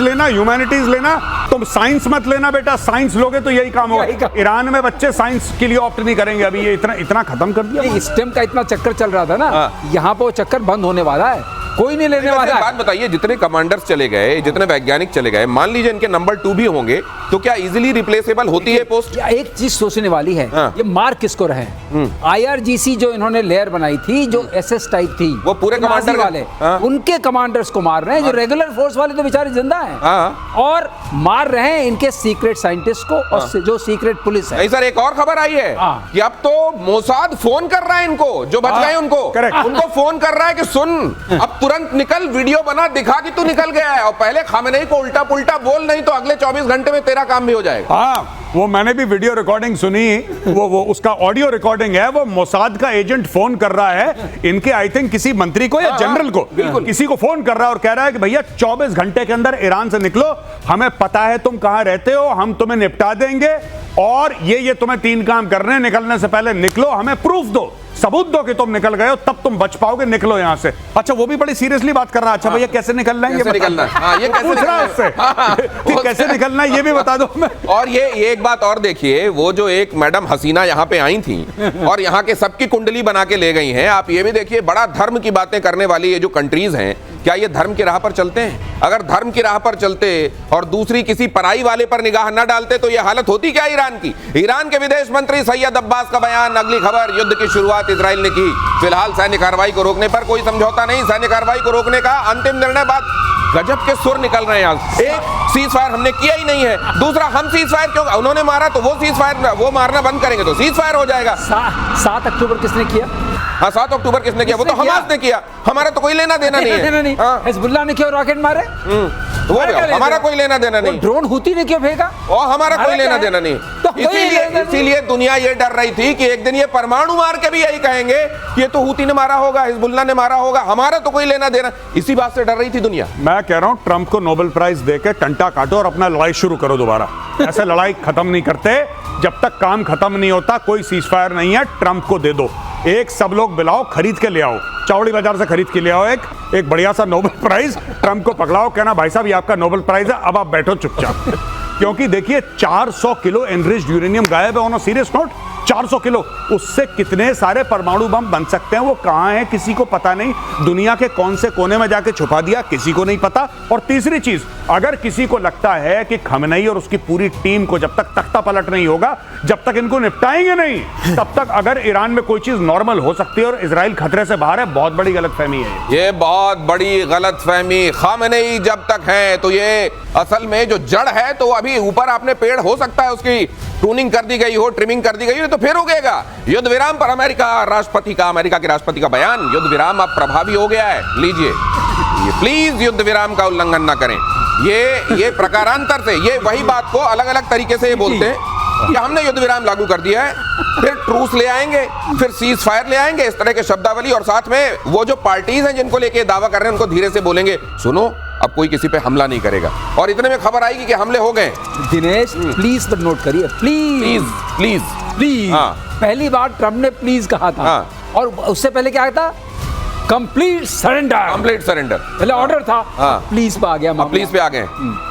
लेना, ह्यूमैनिटीज लेना, तुम साइंस मत लेना बेटा। साइंस लोगे तो यही काम होगा। ईरान में बच्चे साइंस के लिए ऑप्ट नहीं करेंगे। अभी ये इतना खत्म कर दिया। स्टेम का इतना चक्कर चल रहा था ना, यहाँ पे वो चक्कर बंद होने वाला है, कोई नहीं लेने वाला है। बात बताइए, जितने कमांडर्स चले गए, जितने वैज्ञानिक चले गए, मान लीजिए इनके नंबर 2 भी होंगे, तो क्या इजीली रिप्लेसेबल होती है पोस्ट? एक चीज सोचने वाली है, ये मार किसको रहे? IRGC जो इन्होंने लेयर बनाई थी, जो SS टाइप थी, वो पूरे कमांडर वाले, उनके कमांडर्स को मार रहे हैं। जो रेगुलर फोर्स वाले तो बेचारे जिंदा हैं, और मार रहे हैं इनके सीक्रेट साइंटिस्ट को और जो सीक्रेट पुलिस है। नहीं सर, एक और खबर आई है कि अब तो मोसाद फोन कर रहा है इनको, जो बच गए उनको फोन कर रहा है कि सुन, अब तुरंत निकल, वीडियो बना, दिखा कि तू निकल गया है, और पहले खामेनेई को उल्टा पुल्टा बोल, नहीं तो अगले 24 घंटे में तेरा काम भी हो जाएगा। हाँ, वो मैंने भी वीडियो रिकॉर्डिंग सुनी, वो उसका ऑडियो रिकॉर्डिंग है। वो मोसाद का एजेंट फोन कर रहा है इनके, आई थिंक किसी मंत्री को या जनरल को, किसी को फोन कर रहा है और कह रहा है कि भैया 24 घंटे के अंदर ईरान से निकलो, हमें पता है तुम कहां रहते हो, हम तुम्हें निपटा देंगे, और ये तुम्हें 3 काम करने हैं, निकलने से पहले निकलो, हमें प्रूफ दो, सबूत दो कि तुम निकल गए हो, तब तुम बच पाओगे, निकलो यहां से। अच्छा, वो भी बड़ी सीरियसली बात कर रहा है। अच्छा भैया कैसे निकलना है, ये निकलना है, ये पूछ रहा है उससे कैसे निकलना है, ये भी बता दो मैं। और ये एक बात और देखिए, वो जो एक मैडम हसीना यहाँ पे आई थी और यहाँ के सबकी कुंडली बना के ले गई हैं, आप ये भी देखिए, बड़ा धर्म की बातें करने वाली ये जो कंट्रीज हैं, क्या ये धर्म की राह पर चलते हैं? अगर धर्म की राह पर चलते और दूसरी किसी पराई वाले पर निगाह न डालते तो ये हालत होती क्या ईरान की? ईरान के विदेश मंत्री सैयद अब्बास का बयान। अगली खबर, युद्ध की शुरुआत इजराइल ने की, फिलहाल सैन्य कार्रवाई को रोकने पर कोई समझौता नहीं, सैन्य कार्रवाई को रोकने का अंतिम निर्णय। बात गजब के सुर निकल रहे हैं यहाँ। एक, सीज फायर हमने किया ही नहीं है, दूसरा, हम सीज फायर क्यों, उन्होंने मारा तो वो सीज फायर, वो मारना बंद करेंगे तो सीज फायर हो जाएगा। 7 अक्टूबर किसने किया? हाँ, 7 अक्टूबर किसने किया? वो तो हमास ने किया, हमारा तो कोई लेना देना नहीं है। हिजबुल्लाह ने क्यों रॉकेट मारे? वो हमारा कोई लेना देना नहीं। ड्रोन हुती ने क्यों फेंका? और हमारा कोई लेना देना नहीं। इसीलिए दुनिया ये डर रही थी कि एक दिन ये परमाणु मार के भी यही कहेंगे कि ये तो हुती ने मारा होगा, हिजबुल्लाह ने मारा होगा, हमारा तो कोई लेना देना। इसी बात से डर रही थी दुनिया। मैं कह रहा हूं ट्रंप को नोबेल प्राइज देकर टंटा काटो और अपना लड़ाई शुरू करो दोबारा। ऐसे लड़ाई खत्म नहीं करते, जब तक काम खत्म नहीं होता। कोई सीज फायर नहीं है, ट्रंप को दे दो। एक सब लोग बुलाओ, खरीद के ले आओ, चौड़ी बाजार से खरीद के ले आओ एक बढ़िया सा नोबेल प्राइज, ट्रंप को पकड़ाओ, कहना भाई साहब ये आपका नोबेल प्राइज है, अब आप बैठो चुपचाप। क्योंकि देखिए 400 किलो एनरिच्ड यूरेनियम गायब है on a serious note. 400 kilo, उससे कितने सारे परमाणु बम बन सकते हैं, वो कहां है किसी को पता नहीं। दुनिया के कौन से कोने में जाके छुपा दिया, किसी को नहीं पता। और तीसरी चीज, अगर किसी को लगता है कि खमेनेई और उसकी पूरी टीम को जब तक तख्ता पलट नहीं होगा, जब तक इनको निपटाएंगे नहीं, तब तक अगर ईरान में कोई चीज नॉर्मल हो सकती है और इजराइल खतरे से बाहर है। बहुत बड़ी गलतफहमी है ये, बहुत बड़ी गलतफहमी। खमेनेई जब तक है तो ये असल में जो जड़ है, तो अभी ऊपर आपने पेड़ हो सकता है उसकी ट्यूनिंग कर दी गई हो, ट्रिमिंग कर दी गई हो, तो फिर उगेगा। युद्ध विराम पर अमेरिका के राष्ट्रपति का बयान, युद्ध विराम अब प्रभावी हो गया है। लीजिए, ये प्लीज युद्ध विराम का उल्लंघन ना करें। ये प्रकारांतर से, ये वही बात को अलग अलग तरीके से ये बोलते हैं कि हमने युद्ध विराम लागू कर दिया है, फिर ट्रूस ले आएंगे, फिर सीज फायर ले आएंगे, इस तरह के शब्दावली। और साथ में वो जो पार्टीज हैं जिनको लेके दावा कर रहे हैं, उनको धीरे से बोलेंगे, सुनो अब कोई किसी पे हमला नहीं करेगा। और इतने में खबर आएगी कि हमले हो गए। दिनेश प्लीज पर नोट करिए, प्लीज प्लीज प्लीज। पहली बार ट्रम्प ने प्लीज कहा था, और उससे पहले क्या था? Complete surrender. पहले ऑर्डर था, प्लीज पे आ गया, प्लीज पे आ गए।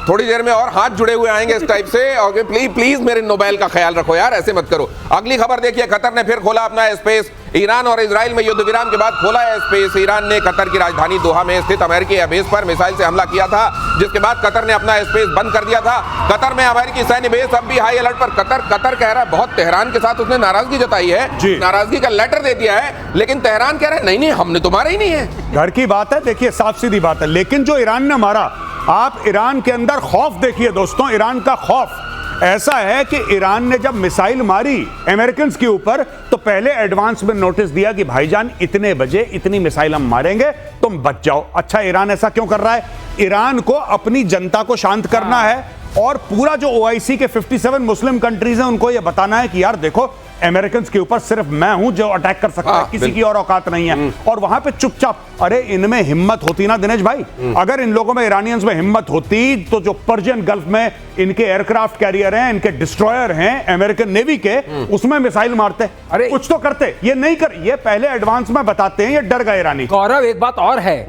थोड़ी देर में और हाथ जुड़े हुए आएंगे इस टाइप से, और प्लीज मेरे नोबेल का ख्याल रखो यार, ऐसे मत करो। अगली खबर देखिए, कतर ने फिर खोला अपना स्पेस। ईरान और इजराइल में युद्ध विराम के बाद खोला है स्पेस। ईरान ने कतर की राजधानी दोहा में स्थित अमेरिकी एयरबेस पर मिसाइल से हमला किया था, जिसके बाद कतर ने अपना स्पेस बंद कर दिया था। कतर में अमेरिकी सैन्य बेस अब भी हाई अलर्ट पर। कतर कह रहा है, बहुत तेहरान के साथ उसने नाराजगी जताई है, नाराजगी का लेटर दे दिया है, लेकिन तेहरान कह रहा है नहीं हमने तो मारा ही नहीं है। घर की बात है, देखिए साफ सीधी बात है। लेकिन जो ईरान ने मारा, आप ईरान के अंदर खौफ देखिए दोस्तों। ईरान का खौफ ऐसा है कि ईरान ने जब मिसाइल मारी अमेरिकन के ऊपर, तो पहले एडवांस में नोटिस दिया कि भाईजान इतने बजे इतनी मिसाइल हम मारेंगे, तुम बच जाओ। अच्छा, ईरान ऐसा क्यों कर रहा है? ईरान को अपनी जनता को शांत करना है, और पूरा जो OIC के 57 मुस्लिम कंट्रीज हैं उनको यह बताना है कि यार देखो, अमेरिकन के ऊपर सिर्फ मैं हूं जो अटैक कर सकता है, किसी की और औकात नहीं है। और वहां पे चुपचाप, अरे इनमें हिम्मत होती ना दिनेश भाई, अगर इन लोगों में, ईरानियंस में हिम्मत होती, तो जो पर्शियन गल्फ में इनके एयरक्राफ्ट कैरियर हैं, इनके डिस्ट्रॉयर हैं अमेरिकन नेवी के, उसमें मिसाइल मारते, अरे कुछ तो करते। ये नहीं कर, ये पहले एडवांस में बताते हैं, ये डर गए ईरानी। गौरव एक बात और है,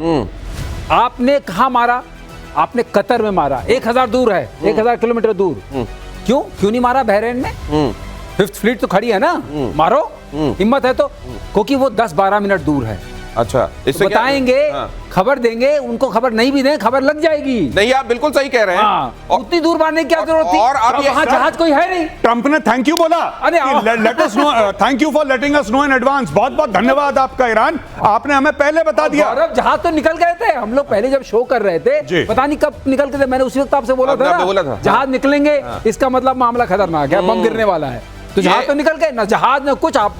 आपने कहां मारा? आपने कतर में मारा, 1000 दूर है, 1000 किलोमीटर दूर, क्यों नहीं मारा बहरीन में? फिफ्थ फ्लीट तो खड़ी है ना, मारो, हिम्मत है तो, क्योंकि वो 10-12 मिनट दूर है। अच्छा, इससे बताएंगे, खबर देंगे, उनको खबर नहीं भी दें, खबर लग जाएगी। नहीं, आप बिल्कुल सही कह रहे हैं। उतनी दूर मारने की क्या जरूरत थी? और अब वहां जहाज कोई है नहीं। ट्रंप ने थैंक यू बोला, let us know, thank you for letting us know in advance. बहुत बहुत धन्यवाद आपका ईरान, आपने हमें पहले बता दिया। गौरव, जहाज तो निकल गए थे, हम लोग पहले जब शो कर रहे थे, पता नहीं कब निकल के थे, मैंने उसी वक्त आपसे बोला था जहाज निकलेंगे, इसका मतलब मामला खतरनाक है, बम गिरने वाला है। तो जहाज तो निकल गए ना, जहाज में कुछ आप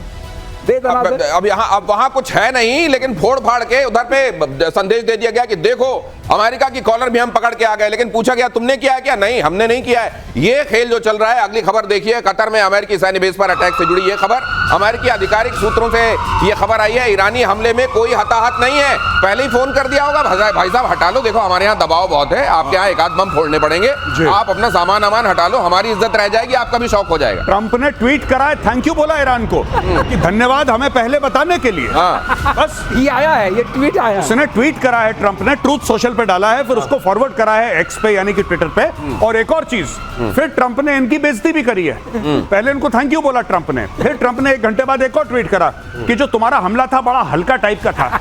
अब वहां कुछ है नहीं, लेकिन फोड़ फाड़ के उधर पे संदेश दे दिया गया कि देखो अमेरिका की कॉलर भी हम पकड़ के आ गए, लेकिन पूछा गया तुमने किया है क्या? नहीं, हमने नहीं किया है। ये खेल जो चल रहा है। अगली खबर देखिए, कतर में अमेरिकी सैन्य बेस पर अटैक से जुड़ी ये खबर, अमेरिकी आधिकारिक सूत्रों से ये खबर आई है। ईरानी हमले में कोई हताहत नहीं है। पहले ही फोन कर दिया होगा, भाई साहब हटा लो, देखो हमारे यहाँ दबाव बहुत है, आपके यहाँ एक आध बम फोड़ने पड़ेंगे, आप अपना सामान हटा लो, हमारी इज्जत रह जाएगी, आपका भी शौक हो जाएगा। ट्रंप ने ट्वीट करा है, थैंक यू बोला ईरान को कि धन्यवाद हमें पहले बताने के लिए। बस ये आया है, ये ट्वीट आया है। उसने ट्वीट करा है, ट्रंप ने ट्रूथ सोशल पे डाला है, फिर उसको फॉरवर्ड करा है एक्स पे यानी कि ट्विटर पे। और एक और चीज, फिर ट्रंप ने इनकी बेइज्जती भी करी है। पहले इनको थैंक यू बोला ट्रंप ने, फिर ट्रंप ने 1 घंटे बाद एक और ट्वीट करा कि जो तुम्हारा हमला था बड़ा हल्का टाइप का था,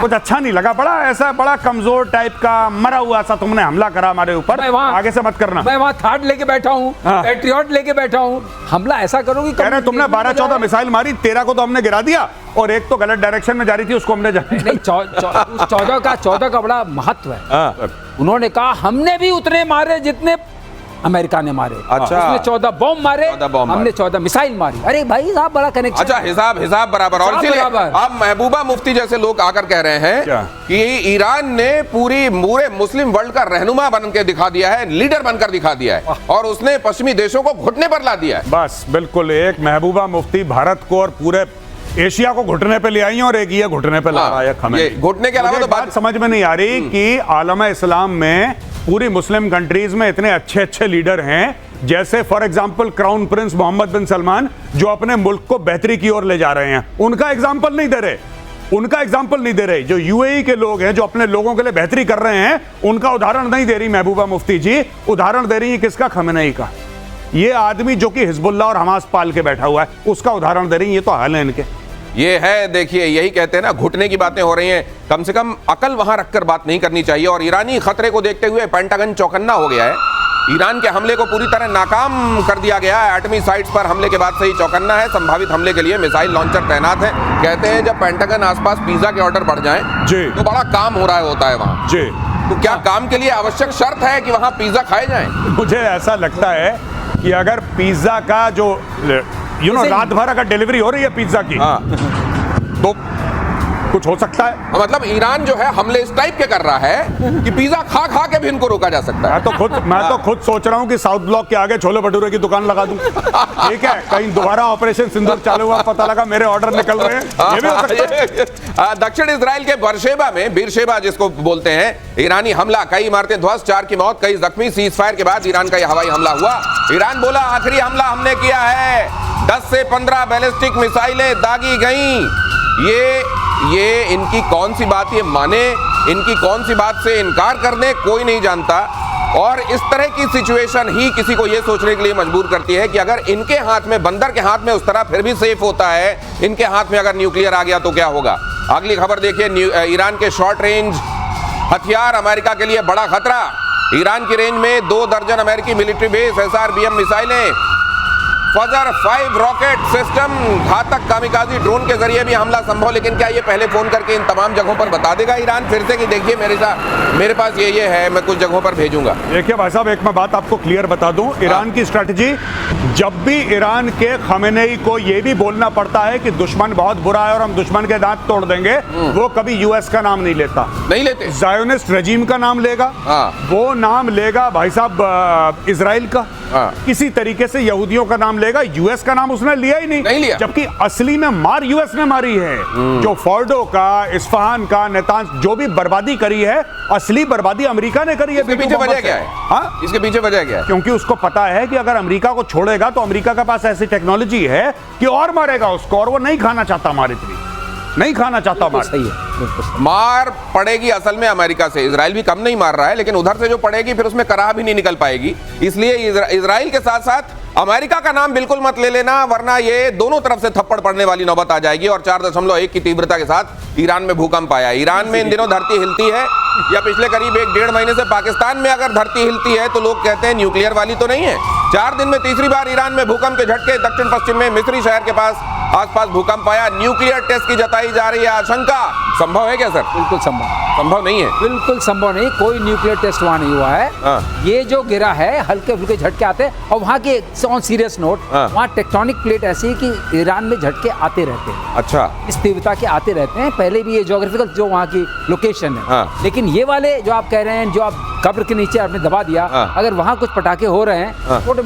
कुछ अच्छा नहीं लगा, बड़ा ऐसा बड़ा कमजोर टाइप का मरा हुआ सा तुमने हमला करा हमारे ऊपर, आगे से मत करना। मैं वहां थाट लेके बैठा हूं, पैट्रियट लेके बैठा हूं, हमला ऐसा करोगी। कह रहे तुमने 12-14 मिसाइल मारी, 13 को तो हमने गिरा दिया और एक तो गलत डायरेक्शन में जा रही थी, उसको हमने नहीं 14 का बड़ा महत्व है। उन्होंने कहा हमने भी उतने मारे जितने अमेरिका ने मारे। अच्छा, उसने 14 बॉम्ब मारे, हमने 14 मिसाइल मारी। अरे भाई साहब, बड़ा कनेक्शन। अच्छा, हिसाब बराबर। और इसीलिए अब महबूबा मुफ्ती जैसे लोग आकर कह रहे हैं कि ईरान ने पूरे मुस्लिम वर्ल्ड का रहनुमा बन के दिखा दिया है, लीडर बनकर दिखा दिया है, और उसने पश्चिमी देशों को घुटने पर ला दिया है। बस बिल्कुल, एक महबूबा मुफ्ती भारत को और पूरे एशिया को घुटने पे ले आई और एक ये घुटने पे ला रहा है। घुटने के अलावा तो बात समझ में नहीं आ रही कि आलम इस्लाम में पूरी मुस्लिम कंट्रीज में इतने अच्छे लीडर हैं, जैसे for example crown prince Mohammed bin Salman, जो अपने मुल्क को बेहतरी की ओर ले जा रहे हैं। उनका एग्जांपल नहीं दे रहे। जो यूएई के लोग हैं, जो अपने लोगों के लिए बेहतरी कर रहे हैं, उनका उदाहरण नहीं दे रही महबूबा मुफ्ती जी। उदाहरण दे रही है किसका? खamenei का। ये आदमी जो कि हिजबुल्लाह और हमास पाल के बैठा हुआ है, उसका उदाहरण दे रही है। ये तो हाल है इनके। ये है, देखिए, यही कहते हैं ना, घुटने की बातें हो रही हैं। कम से कम अकल वहां रखकर बात नहीं करनी चाहिए। और ईरानी खतरे को देखते हुए पेंटागन चौकन्ना हो गया है। ईरान के हमले को पूरी तरह नाकाम कर दिया गया है। एटमी साइट्स पर हमले के बाद से ही चौकन्ना है। संभावित हमले के लिए मिसाइल लॉन्चर तैनात है। कहते हैं जब पेंटागन आसपास पिज्जा के ऑर्डर बढ़ जाएं तो बड़ा काम हो रहा होता है वहां। तो क्या काम के लिए आवश्यक शर्त है कि वहां पिज्जा खाए जाएं? मुझे ऐसा लगता है कि अगर पिज्जा का जो रात भर अगर डिलीवरी हो रही है पिज्जा की, तो कुछ हो सकता है। मतलब ईरान जो है हमले इस टाइप के कर रहा है कि पिज्जा खा के भी इनको रोका जा सकता है। मैं तो खुद सोच रहा हूं कि साउथ ब्लॉक के आगे छोले भटूरे की दुकान लगा दूं। ठीक है, कहीं दोबारा ऑपरेशन सिंदूर चालू हुआ, पता लगा मेरे ऑर्डर निकल रहे हैं, ये भी हो सकता है। दक्षिण इजराइल के बीरशेबा जिसको बोलते हैं, ईरानी हमला, कई इमारतें ध्वस्त, 4 की मौत, कई जख्मी। सीज फायर के बाद ईरान का यह हवाई हमला हुआ। ईरान बोला आखिरी हमला हमने किया है, 10 से 15 बैलिस्टिक मिसाइलें दागी गईं। ये इनकी कौन सी बात ये माने, इनकी कौन सी बात से इनकार कर दे, कोई नहीं जानता। और इस तरह की सिचुएशन ही किसी को ये सोचने के लिए मजबूर करती है कि अगर इनके हाथ में, बंदर के हाथ में उस तरह फिर भी सेफ होता है, इनके हाथ में अगर न्यूक्लियर आ गया तो क्या होगा। अगली खबर देखिए, ईरान के शॉर्ट रेंज हथियार अमेरिका के लिए बड़ा खतरा। ईरान की रेंज में 2 दर्जन अमेरिकी मिलिट्री बेस, SRBM मिसाइलें, फजर 5 रॉकेट सिस्टम, घातक कामिकाजी ड्रोन के जरिए भी हमला संभव। लेकिन क्या ये पहले फोन करके इन तमाम जगहों पर बता देगा ईरान फिर से कि देखिए मेरे पास ये है, मैं कुछ जगहों पर भेजूंगा? देखिए भाई साहब, एक मैं बात आपको क्लियर बता दूं, ईरान की स्ट्रेटजी, जब भी ईरान के खamenei को ये भी बोलना पड़ता है कि दुश्मन बहुत बुरा है और हम दुश्मन के दांत तोड़ देंगे, वो कभी यूएस का नाम नहीं लेते। ज़ायोनिस्ट रजीम का नाम लेगा, वो नाम लेगा भाई साहब इजराइल का, किसी तरीके से यहूदियों का नाम लेगा। यूएस का नाम उसने लिया ही नहीं लिया। जबकि असली में मार यूएस ने मारी है। जो फोर्डो का, इस्फहान का, नेतांज जो भी बर्बादी करी है, असली बर्बादी अमेरिका ने करी है। इसके पीछे वजह क्या है? इसके पीछे वजह क्या है? क्योंकि उसको पता है कि अगर अमेरिका को छोड़ेगा तो अमेरिका के पास ऐसी टेक्नोलॉजी है कि और मारेगा उसको, और वो नहीं खाना चाहता हमारी तरह। नहीं खाना चाहता मार। सही है, बिल्कुल सही। मार पड़ेगी असल में अमेरिका से। इजराइल भी कम नहीं मार रहा है, लेकिन उधर से जो पड़ेगी फिर उसमें कराह भी नहीं निकल पाएगी। इसलिए इजराइल के साथ साथ अमेरिका का नाम बिल्कुल मत ले लेना, वरना ये दोनों तरफ से थप्पड़ पड़ने वाली नौबत आ जाएगी। और 4.1 की तीव्रता के साथ ईरान में भूकंप आया। ईरान में इन दिनों धरती हिलती है, या पिछले करीब 1-1.5 महीने से पाकिस्तान में अगर धरती हिलती है तो लोग कहते हैं न्यूक्लियर वाली तो नहीं है। 4 दिन में तीसरी बार ईरान में भूकंप के झटके। दक्षिण पश्चिम में मिस्री शहर के पास आसपास भूकंप आया। न्यूक्लियर टेस्ट की जताई जा रही है आशंका। संभव है क्या सर? बिल्कुल संभव नहीं है, बिल्कुल संभव नहीं। कोई न्यूक्लियर टेस्ट वहां नहीं हुआ है। ये जो गिरा है हल्के फुल्के झटके आते हैं। और वहां के ऑन सीरियस नोट, वहां टेक्टोनिक प्लेट ऐसी है कि ईरान में झटके आते रहते हैं। अच्छा, इस तीव्रता के आते रहते हैं। पहले भी ये ज्योग्राफिकल जो वहाँ की लोकेशन है, लेकिन ये वाले जो आप कह रहे हैं, जो आप कब्र के नीचे आपने दबा दिया, अगर वहाँ कुछ पटाखे हो रहे हैं,